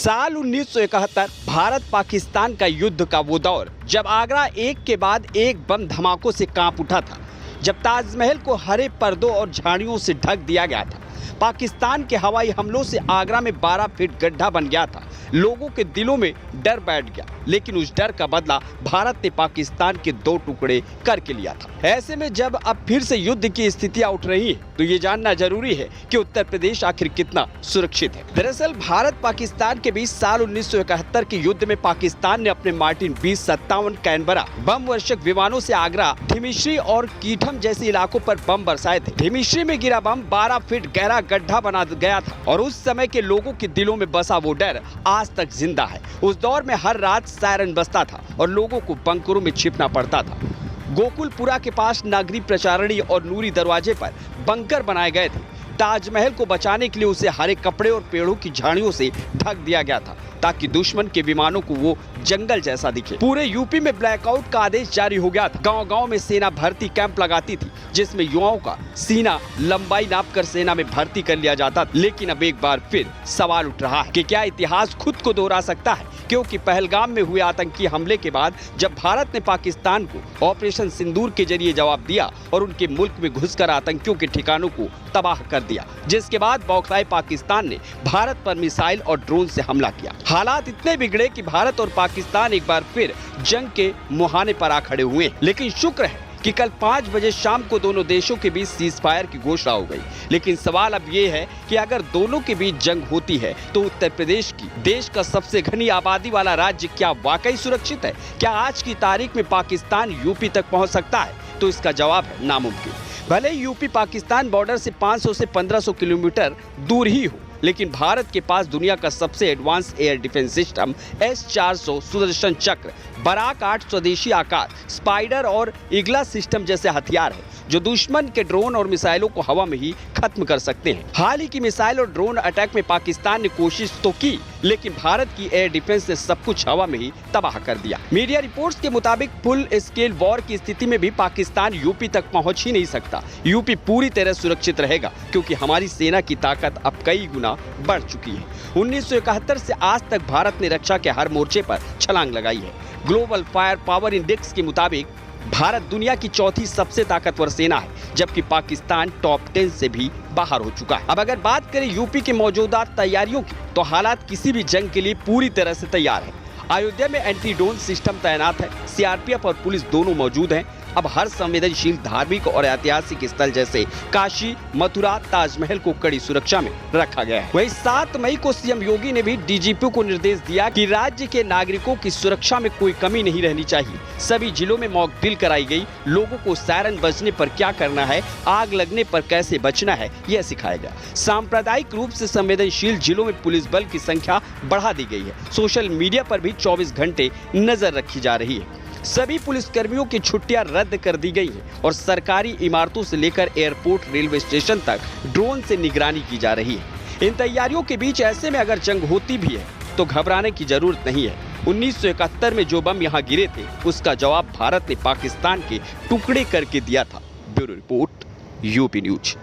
साल 1971 भारत पाकिस्तान का युद्ध का वो दौर जब आगरा एक के बाद एक बम धमाकों से कांप उठा था, जब ताजमहल को हरे पर्दों और झाड़ियों से ढक दिया गया था। पाकिस्तान के हवाई हमलों से आगरा में 12 फीट गड्ढा बन गया था। लोगों के दिलों में डर बैठ गया, लेकिन उस डर का बदला भारत ने पाकिस्तान के 2 टुकड़े करके लिया था। ऐसे में जब अब फिर से युद्ध की स्थितियां उठ रही हैं, तो ये जानना जरूरी है कि उत्तर प्रदेश आखिर कितना सुरक्षित है। दरअसल भारत पाकिस्तान के बीच साल 1971 के युद्ध में पाकिस्तान ने अपने मार्टिन 2057 कैनबरा बम वर्षक विमानों से आगरा, धिमिश्री और कीठम जैसे इलाकों पर बम बरसाए थे। धिमिश्री में गिरा बम 12 फीट गहरा गड्ढा बना गया था और उस समय के लोगों के दिलों में बसा वो डर आज तक जिंदा है। उस दौर में हर रात सायरन बजता था और लोगों को बंकरों में छिपना पड़ता था। गोकुलपुरा के पास नागरी प्रचारणी और नूरी दरवाजे पर बंकर बनाए गए थे। ताजमहल को बचाने के लिए उसे हरे कपड़े और पेड़ों की झाड़ियों से ढक दिया गया था, ताकि दुश्मन के विमानों को वो जंगल जैसा दिखे। पूरे यूपी में ब्लैकआउट का आदेश जारी हो गया था। गांव-गांव में सेना भर्ती कैंप लगाती थी, जिसमें युवाओं का सीना लंबाई नापकर सेना में भर्ती कर लिया जाता था। लेकिन अब एक बार फिर सवाल उठ रहा है कि क्या इतिहास खुद को दोहरा सकता है? क्योंकि पहलगाम में हुए आतंकी हमले के बाद जब भारत ने पाकिस्तान को ऑपरेशन सिंदूर के जरिए जवाब दिया और उनके मुल्क में घुसकर आतंकियों के ठिकानों को तबाह कर दिया, जिसके बाद बौखलाए पाकिस्तान ने भारत पर मिसाइल और ड्रोन से हमला किया। हालात इतने बिगड़े कि भारत और पाकिस्तान एक बार फिर जंग के मुहाने पर आ खड़े हुए। लेकिन शुक्र है कि कल 5 बजे शाम को दोनों देशों के बीच सीज फायर की घोषणा हो गई। लेकिन सवाल अब ये है कि अगर दोनों के बीच जंग होती है तो उत्तर प्रदेश की देश का सबसे घनी आबादी वाला राज्य क्या वाकई सुरक्षित है? क्या आज की तारीख में पाकिस्तान यूपी तक पहुंच सकता है? तो इसका जवाब है नामुमकिन। भले ही यूपी पाकिस्तान बॉर्डर से 500 से 1500 किलोमीटर दूर ही हो, लेकिन भारत के पास दुनिया का सबसे advance air defence system S-400 Sudarshan चक्र, बराक 8 स्वदेशी आकार, स्पाइडर और ईगला सिस्टम जैसे हथियार है, जो दुश्मन के ड्रोन और मिसाइलों को हवा में ही खत्म कर सकते हैं। हाल ही की मिसाइल और ड्रोन अटैक में पाकिस्तान ने कोशिश तो की, लेकिन भारत की एयर डिफेंस ने सब कुछ हवा में ही तबाह कर दिया। मीडिया रिपोर्ट्स के मुताबिक फुल स्केल वॉर की स्थिति में भी पाकिस्तान यूपी तक पहुंच ही नहीं सकता। यूपी पूरी तरह सुरक्षित रहेगा, क्योंकि हमारी सेना की ताकत अब कई गुना बढ़ चुकी है। 1971 से आज तक भारत ने रक्षा के हर मोर्चे पर छलांग लगाई है। ग्लोबल फायर पावर इंडेक्स के मुताबिक भारत दुनिया की 4थी सबसे ताकतवर सेना है, जबकि पाकिस्तान टॉप 10 से भी बाहर हो चुका है। अब अगर बात करें यूपी की मौजूदा तैयारियों की, तो हालात किसी भी जंग के लिए पूरी तरह से तैयार है। अयोध्या में एंटी ड्रोन सिस्टम तैनात है, सीआरपीएफ और पुलिस दोनों मौजूद हैं। अब हर संवेदनशील धार्मिक और ऐतिहासिक स्थल जैसे काशी, मथुरा, ताजमहल को कड़ी सुरक्षा में रखा गया है। वहीं 7 मई को सीएम योगी ने भी डीजीपी को निर्देश दिया कि राज्य के नागरिकों की सुरक्षा में कोई कमी नहीं रहनी चाहिए। सभी जिलों में मॉक ड्रिल कराई गई। लोगों को सायरन बजने पर क्या करना है, आग लगने पर कैसे बचना है, यह सिखाया गया। सांप्रदायिक रूप से संवेदनशील जिलों में पुलिस बल की संख्या बढ़ा दी गई है। सोशल मीडिया पर भी 24 घंटे नजर रखी जा रही है। सभी पुलिसकर्मियों की छुट्टियां रद्द कर दी गई हैं और सरकारी इमारतों से लेकर एयरपोर्ट, रेलवे स्टेशन तक ड्रोन से निगरानी की जा रही है। इन तैयारियों के बीच ऐसे में अगर जंग होती भी है तो घबराने की जरूरत नहीं है। 1971 में जो बम यहां गिरे थे, उसका जवाब भारत ने पाकिस्तान के टुकड़े करके दिया था। Bureau report, UP news.